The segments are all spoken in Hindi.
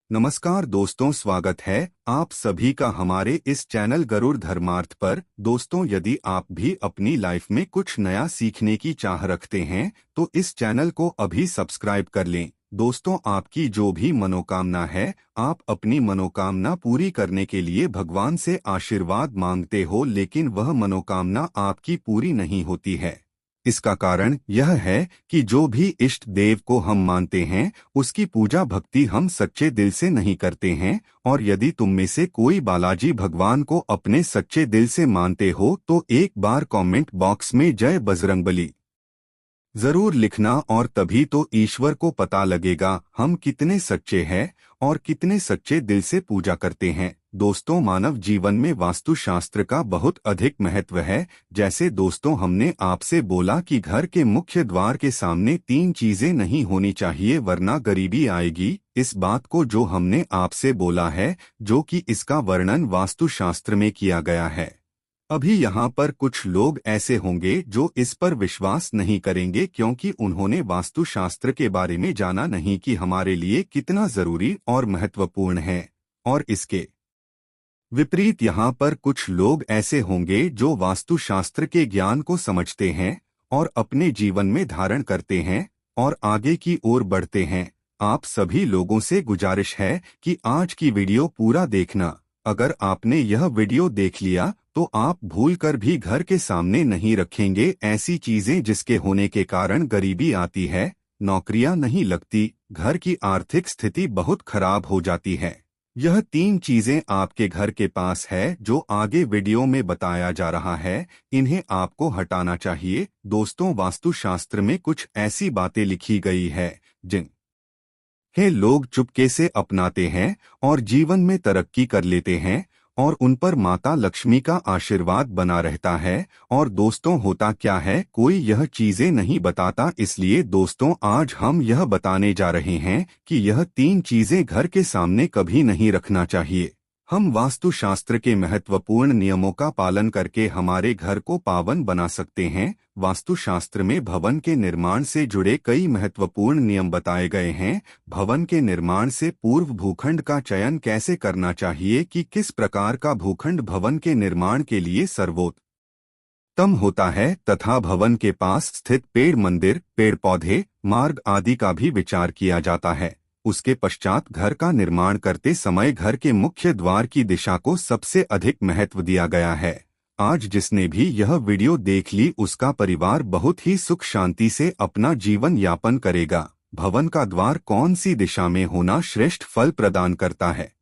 नमस्कार दोस्तों, स्वागत है आप सभी का हमारे इस चैनल गरुड़ धर्मार्थ पर। दोस्तों, यदि आप भी अपनी लाइफ में कुछ नया सीखने की चाह रखते हैं तो इस चैनल को अभी सब्सक्राइब कर लें। दोस्तों, आपकी जो भी मनोकामना है, आप अपनी मनोकामना पूरी करने के लिए भगवान से आशीर्वाद मांगते हो, लेकिन वह मनोकामना आपकी पूरी नहीं होती है। इसका कारण यह है कि जो भी इष्ट देव को हम मानते हैं उसकी पूजा भक्ति हम सच्चे दिल से नहीं करते हैं। और यदि तुम में से कोई बालाजी भगवान को अपने सच्चे दिल से मानते हो तो एक बार कमेंट बॉक्स में जय बजरंगबली जरूर लिखना, और तभी तो ईश्वर को पता लगेगा हम कितने सच्चे हैं और कितने सच्चे दिल से पूजा करते हैं। दोस्तों, मानव जीवन में वास्तुशास्त्र का बहुत अधिक महत्व है। जैसे दोस्तों, हमने आपसे बोला कि घर के मुख्य द्वार के सामने 3 चीजें नहीं होनी चाहिए वरना गरीबी आएगी। इस बात को जो हमने आपसे बोला है, जो कि इसका वर्णन वास्तुशास्त्र में किया गया है। अभी यहाँ पर कुछ लोग ऐसे होंगे जो इस पर विश्वास नहीं करेंगे, क्योंकि उन्होंने वास्तुशास्त्र के बारे में जाना नहीं कि हमारे लिए कितना जरूरी और महत्वपूर्ण है। और इसके विपरीत यहाँ पर कुछ लोग ऐसे होंगे जो वास्तुशास्त्र के ज्ञान को समझते हैं और अपने जीवन में धारण करते हैं और आगे की ओर बढ़ते हैं। आप सभी लोगों से गुजारिश है कि आज की वीडियो पूरा देखना। अगर आपने यह वीडियो देख लिया तो आप भूलकर भी घर के सामने नहीं रखेंगे ऐसी चीजें जिसके होने के कारण गरीबी आती है, नौकरियां नहीं लगती, घर की आर्थिक स्थिति बहुत खराब हो जाती है। यह 3 चीजें आपके घर के पास है जो आगे वीडियो में बताया जा रहा है, इन्हें आपको हटाना चाहिए। दोस्तों, वास्तुशास्त्र में कुछ ऐसी बातें लिखी गई है जिन्हें लोग चुपके से अपनाते हैं और जीवन में तरक्की कर लेते हैं और उन पर माता लक्ष्मी का आशीर्वाद बना रहता है। और दोस्तों, होता क्या है, कोई यह चीजें नहीं बताता। इसलिए दोस्तों, आज हम यह बताने जा रहे हैं कि यह 3 चीजें घर के सामने कभी नहीं रखना चाहिए। हम वास्तुशास्त्र के महत्वपूर्ण नियमों का पालन करके हमारे घर को पावन बना सकते हैं। वास्तुशास्त्र में भवन के निर्माण से जुड़े कई महत्वपूर्ण नियम बताए गए हैं। भवन के निर्माण से पूर्व भूखंड का चयन कैसे करना चाहिए, कि किस प्रकार का भूखंड भवन के निर्माण के लिए सर्वोत्तम होता है, तथा भवन के पास स्थित पेड़, मंदिर, पेड़ पौधे, मार्ग आदि का भी विचार किया जाता है। उसके पश्चात घर का निर्माण करते समय घर के मुख्य द्वार की दिशा को सबसे अधिक महत्व दिया गया है। आज जिसने भी यह वीडियो देख ली उसका परिवार बहुत ही सुख शांति से अपना जीवन यापन करेगा। भवन का द्वार कौन सी दिशा में होना श्रेष्ठ फल प्रदान करता है।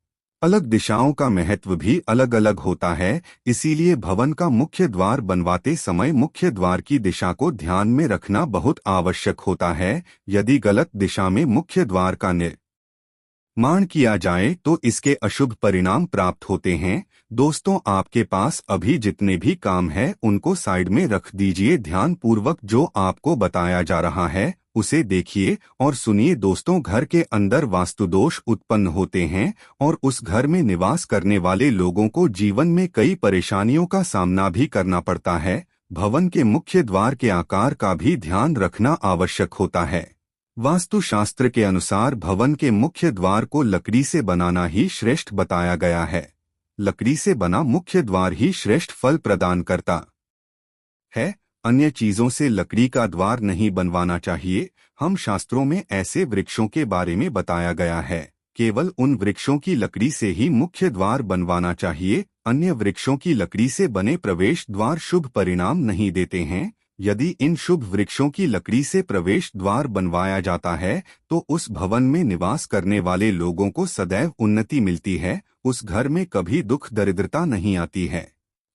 अलग दिशाओं का महत्व भी अलग अलग होता है, इसीलिए भवन का मुख्य द्वार बनवाते समय मुख्य द्वार की दिशा को ध्यान में रखना बहुत आवश्यक होता है। यदि गलत दिशा में मुख्य द्वार का निर्माण किया जाए तो इसके अशुभ परिणाम प्राप्त होते हैं। दोस्तों, आपके पास अभी जितने भी काम है उनको साइड में रख दीजिए। ध्यान पूर्वक जो आपको बताया जा रहा है उसे देखिए और सुनिए। दोस्तों, घर के अंदर वास्तु दोष उत्पन्न होते हैं और उस घर में निवास करने वाले लोगों को जीवन में कई परेशानियों का सामना भी करना पड़ता है। भवन के मुख्य द्वार के आकार का भी ध्यान रखना आवश्यक होता है। वास्तुशास्त्र के अनुसार भवन के मुख्य द्वार को लकड़ी से बनाना ही श्रेष्ठ बताया गया है। लकड़ी से बना मुख्य द्वार ही श्रेष्ठ फल प्रदान करता है। अन्य चीजों से लकड़ी का द्वार नहीं बनवाना चाहिए। हम शास्त्रों में ऐसे वृक्षों के बारे में बताया गया है, केवल उन वृक्षों की लकड़ी से ही मुख्य द्वार बनवाना चाहिए। अन्य वृक्षों की लकड़ी से बने प्रवेश द्वार शुभ परिणाम नहीं देते हैं। यदि इन शुभ वृक्षों की लकड़ी से प्रवेश द्वार बनवाया जाता है तो उस भवन में निवास करने वाले लोगों को सदैव उन्नति मिलती है। उस घर में कभी दुख दरिद्रता नहीं आती है।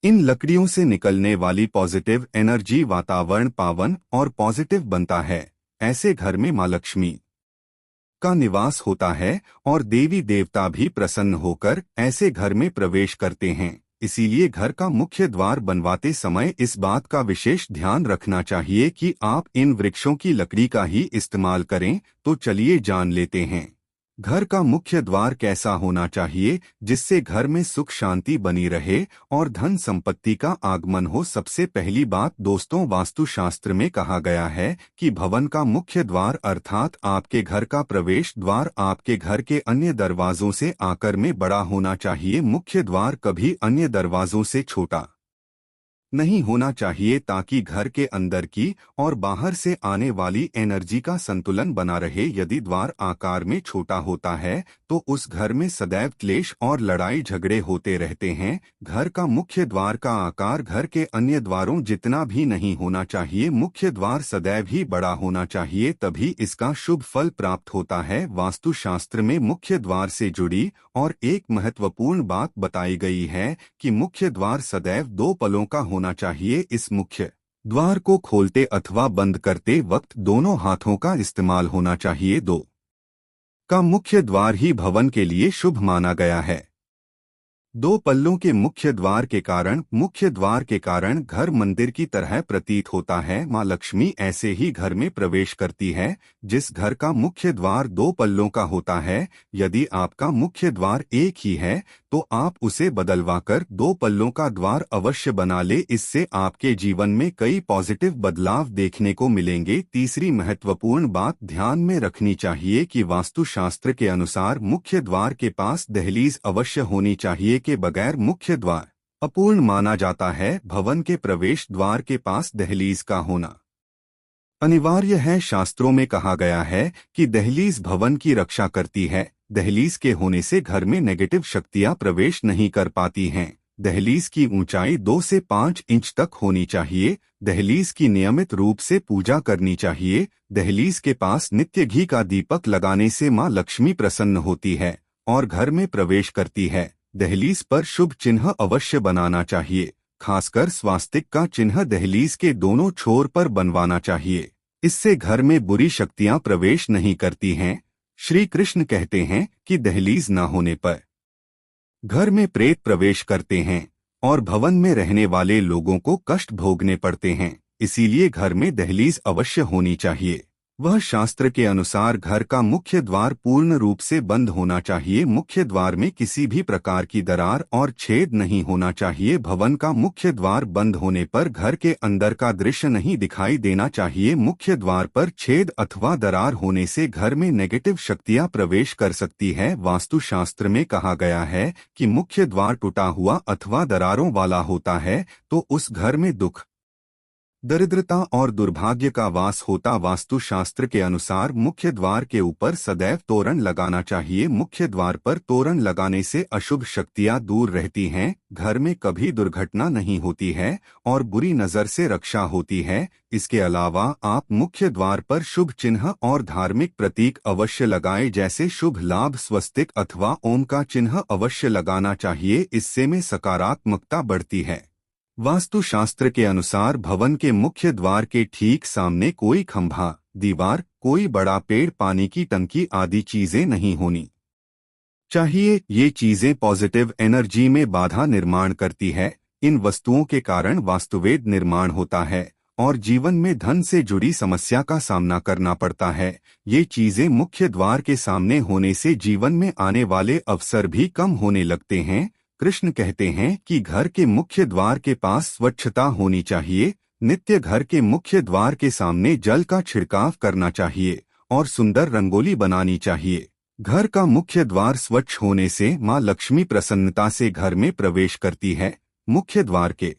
इन लकड़ियों से निकलने वाली पॉजिटिव एनर्जी वातावरण पावन और पॉजिटिव बनता है। ऐसे घर में मां लक्ष्मी का निवास होता है और देवी देवता भी प्रसन्न होकर ऐसे घर में प्रवेश करते हैं। इसीलिए घर का मुख्य द्वार बनवाते समय इस बात का विशेष ध्यान रखना चाहिए कि आप इन वृक्षों की लकड़ी का ही इस्तेमाल करें। तो चलिए जान लेते हैं घर का मुख्य द्वार कैसा होना चाहिए जिससे घर में सुख शांति बनी रहे और धन संपत्ति का आगमन हो। सबसे पहली बात दोस्तों, वास्तुशास्त्र में कहा गया है कि भवन का मुख्य द्वार अर्थात आपके घर का प्रवेश द्वार आपके घर के अन्य दरवाजों से आकार में बड़ा होना चाहिए। मुख्य द्वार कभी अन्य दरवाजों से छोटा नहीं होना चाहिए ताकि घर के अंदर की और बाहर से आने वाली एनर्जी का संतुलन बना रहे। यदि द्वार आकार में छोटा होता है तो उस घर में सदैव क्लेश और लड़ाई झगड़े होते रहते हैं। घर का मुख्य द्वार का आकार घर के अन्य द्वारों जितना भी नहीं होना चाहिए। मुख्य द्वार सदैव ही बड़ा होना चाहिए, तभी इसका शुभ फल प्राप्त होता है। वास्तुशास्त्र में मुख्य द्वार से जुड़ी और एक महत्वपूर्ण बात बताई गई है कि मुख्य द्वार सदैव दो पलों का होना चाहिए। इस मुख्य द्वार को खोलते अथवा बंद करते वक्त दोनों हाथों का इस्तेमाल होना चाहिए। दो का मुख्य द्वार ही भवन के लिए शुभ माना गया है। दो पल्लों के मुख्य द्वार के कारण घर मंदिर की तरह प्रतीत होता है। माँ लक्ष्मी ऐसे ही घर में प्रवेश करती है। जिस घर का मुख्य द्वार दो पल्लों का होता है, यदि आपका मुख्य द्वार एक ही है तो आप उसे बदलवाकर दो पल्लों का द्वार अवश्य बना ले। इससे आपके जीवन में कई पॉजिटिव बदलाव देखने को मिलेंगे। तीसरी महत्वपूर्ण बात ध्यान में रखनी चाहिए कि वास्तुशास्त्र के अनुसार मुख्य द्वार के पास दहलीज अवश्य होनी चाहिए। के बगैर मुख्य द्वार अपूर्ण माना जाता है। भवन के प्रवेश द्वार के पास दहलीज का होना अनिवार्य है। शास्त्रों में कहा गया है कि दहलीज भवन की रक्षा करती है। दहलीज के होने से घर में नेगेटिव शक्तियां प्रवेश नहीं कर पाती हैं। दहलीज की ऊंचाई 2 से 5 इंच तक होनी चाहिए। दहलीज की नियमित रूप से पूजा करनी चाहिए। दहलीज के पास नित्य घी का दीपक लगाने से मां लक्ष्मी प्रसन्न होती है और घर में प्रवेश करती है। दहलीज पर शुभ चिन्ह अवश्य बनाना चाहिए, खासकर स्वास्तिक का चिन्ह दहलीज के दोनों छोर पर बनवाना चाहिए। इससे घर में बुरी शक्तियां प्रवेश नहीं करती हैं। श्री कृष्ण कहते हैं कि दहलीज न होने पर घर में प्रेत प्रवेश करते हैं और भवन में रहने वाले लोगों को कष्ट भोगने पड़ते हैं। इसीलिए घर में दहलीज अवश्य होनी चाहिए। वह शास्त्र के अनुसार घर का मुख्य द्वार पूर्ण रूप से बंद होना चाहिए। मुख्य द्वार में किसी भी प्रकार की दरार और छेद नहीं होना चाहिए। भवन का मुख्य द्वार बंद होने पर घर के अंदर का दृश्य नहीं दिखाई देना चाहिए। मुख्य द्वार पर छेद अथवा दरार होने से घर में नेगेटिव शक्तियां प्रवेश कर सकती है। वास्तुशास्त्र में कहा गया है कि मुख्य द्वार टूटा हुआ अथवा दरारों वाला होता है तो उस घर में दुख, दरिद्रता और दुर्भाग्य का वास होता। वास्तुशास्त्र के अनुसार मुख्य द्वार के ऊपर सदैव तोरण लगाना चाहिए। मुख्य द्वार पर तोरण लगाने से अशुभ शक्तियां दूर रहती हैं, घर में कभी दुर्घटना नहीं होती है और बुरी नजर से रक्षा होती है। इसके अलावा आप मुख्य द्वार पर शुभ चिन्ह और धार्मिक प्रतीक अवश्य लगाएं, जैसे शुभ लाभ स्वस्तिक अथवा ओम का चिन्ह अवश्य लगाना चाहिए। इससे में सकारात्मकता बढ़ती है। वास्तुशास्त्र के अनुसार भवन के मुख्य द्वार के ठीक सामने कोई खंभा, दीवार, कोई बड़ा पेड़, पानी की टंकी आदि चीजें नहीं होनी चाहिए। ये चीजें पॉजिटिव एनर्जी में बाधा निर्माण करती है। इन वस्तुओं के कारण वास्तुवेद निर्माण होता है और जीवन में धन से जुड़ी समस्या का सामना करना पड़ता है। ये चीजें मुख्य द्वार के सामने होने से जीवन में आने वाले अवसर भी कम होने लगते हैं। कृष्ण कहते हैं कि घर के मुख्य द्वार के पास स्वच्छता होनी चाहिए। नित्य घर के मुख्य द्वार के सामने जल का छिड़काव करना चाहिए और सुंदर रंगोली बनानी चाहिए। घर का मुख्य द्वार स्वच्छ होने से मां लक्ष्मी प्रसन्नता से घर में प्रवेश करती है। मुख्य द्वार के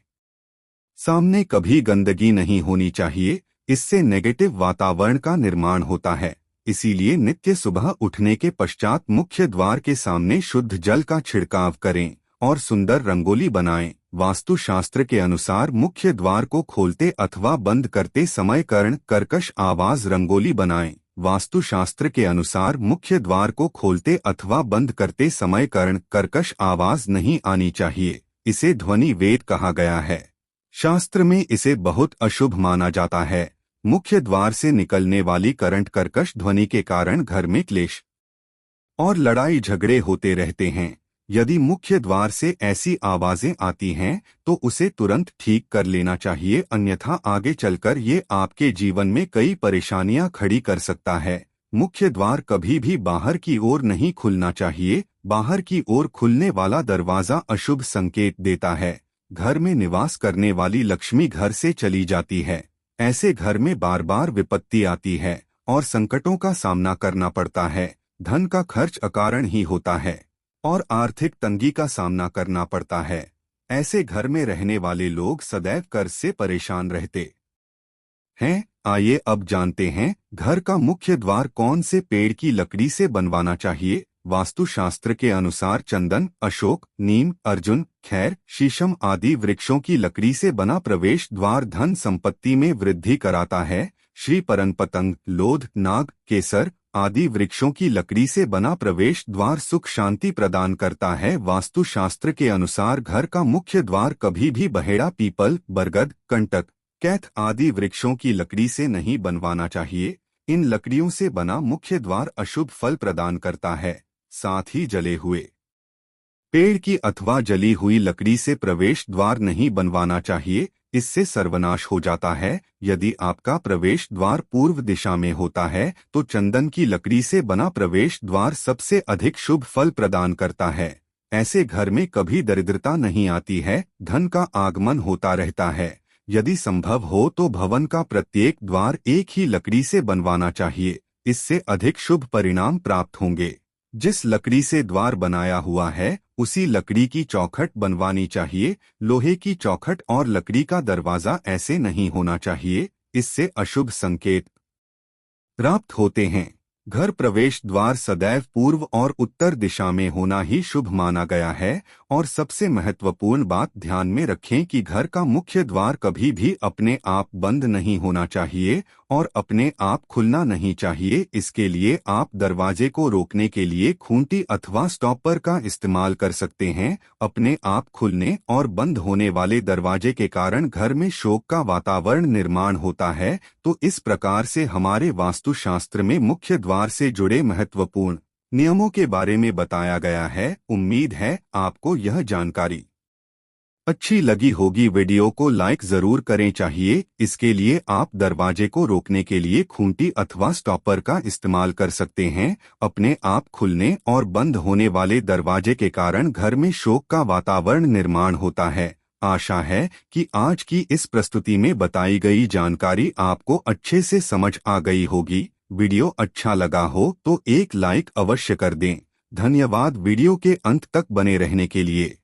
सामने कभी गंदगी नहीं होनी चाहिए, इससे नेगेटिव वातावरण का निर्माण होता है। इसीलिए नित्य सुबह उठने के पश्चात मुख्य द्वार के सामने शुद्ध जल का छिड़काव करें और सुंदर रंगोली बनाएं। वास्तुशास्त्र के अनुसार मुख्य द्वार को खोलते अथवा बंद करते समय कर्कश आवाज रंगोली बनाएं। वास्तुशास्त्र के अनुसार मुख्य द्वार को खोलते अथवा बंद करते समय कर्कश आवाज नहीं आनी चाहिए। इसे ध्वनि वेद कहा गया है। शास्त्र में इसे बहुत अशुभ माना जाता है। मुख्य द्वार से निकलने वाली कर्कश ध्वनि के कारण घर में क्लेश और लड़ाई झगड़े होते रहते हैं। यदि मुख्य द्वार से ऐसी आवाजें आती हैं तो उसे तुरंत ठीक कर लेना चाहिए, अन्यथा आगे चलकर ये आपके जीवन में कई परेशानियां खड़ी कर सकता है। मुख्य द्वार कभी भी बाहर की ओर नहीं खुलना चाहिए। बाहर की ओर खुलने वाला दरवाजा अशुभ संकेत देता है। घर में निवास करने वाली लक्ष्मी घर से चली जाती है। ऐसे घर में बार बार विपत्ति आती है और संकटों का सामना करना पड़ता है। धन का खर्च अकारण ही होता है और आर्थिक तंगी का सामना करना पड़ता है। ऐसे घर में रहने वाले लोग सदैव कर्ज से परेशान रहते हैं। आइए अब जानते हैं घर का मुख्य द्वार कौन से पेड़ की लकड़ी से बनवाना चाहिए। वास्तुशास्त्र के अनुसार चंदन, अशोक, नीम, अर्जुन, खैर, शीशम आदि वृक्षों की लकड़ी से बना प्रवेश द्वार धन संपत्ति में वृद्धि कराता है। श्री परनपतंग, लोध, नाग, केसर आदि वृक्षों की लकड़ी से बना प्रवेश द्वार सुख शांति प्रदान करता है। वास्तुशास्त्र के अनुसार घर का मुख्य द्वार कभी भी बहेड़ा, पीपल, बरगद, कंटक, कैथ आदि वृक्षों की लकड़ी से नहीं बनवाना चाहिए। इन लकड़ियों से बना मुख्य द्वार अशुभ फल प्रदान करता है। साथ ही जले हुए पेड़ की अथवा जली हुई लकड़ी से प्रवेश द्वार नहीं बनवाना चाहिए, इससे सर्वनाश हो जाता है। यदि आपका प्रवेश द्वार पूर्व दिशा में होता है तो चंदन की लकड़ी से बना प्रवेश द्वार सबसे अधिक शुभ फल प्रदान करता है। ऐसे घर में कभी दरिद्रता नहीं आती है, धन का आगमन होता रहता है। यदि संभव हो तो भवन का प्रत्येक द्वार एक ही लकड़ी से बनवाना चाहिए, इससे अधिक शुभ परिणाम प्राप्त होंगे। जिस लकड़ी से द्वार बनाया हुआ है उसी लकड़ी की चौखट बनवानी चाहिए। लोहे की चौखट और लकड़ी का दरवाजा ऐसे नहीं होना चाहिए, इससे अशुभ संकेत प्राप्त होते हैं। घर प्रवेश द्वार सदैव पूर्व और उत्तर दिशा में होना ही शुभ माना गया है। और सबसे महत्वपूर्ण बात ध्यान में रखें कि घर का मुख्य द्वार कभी भी अपने आप बंद नहीं होना चाहिए और अपने आप खुलना नहीं चाहिए। इसके लिए आप दरवाजे को रोकने के लिए खूंटी अथवा स्टॉपर का इस्तेमाल कर सकते हैं। अपने आप खुलने और बंद होने वाले दरवाजे के कारण घर में शोक का वातावरण निर्माण होता है। तो इस प्रकार से हमारे वास्तुशास्त्र में मुख्य द्वार से जुड़े महत्वपूर्ण नियमों के बारे में बताया गया है। उम्मीद है आपको यह जानकारी अच्छी लगी होगी। वीडियो को लाइक जरूर करें चाहिए। इसके लिए आप दरवाजे को रोकने के लिए खूंटी अथवा स्टॉपर का इस्तेमाल कर सकते हैं। अपने आप खुलने और बंद होने वाले दरवाजे के कारण घर में शोक का वातावरण निर्माण होता है। आशा है कि आज की इस प्रस्तुति में बताई गई जानकारी आपको अच्छे से समझ आ गई होगी। वीडियो अच्छा लगा हो तो एक लाइक अवश्य कर दें। धन्यवाद वीडियो के अंत तक बने रहने के लिए।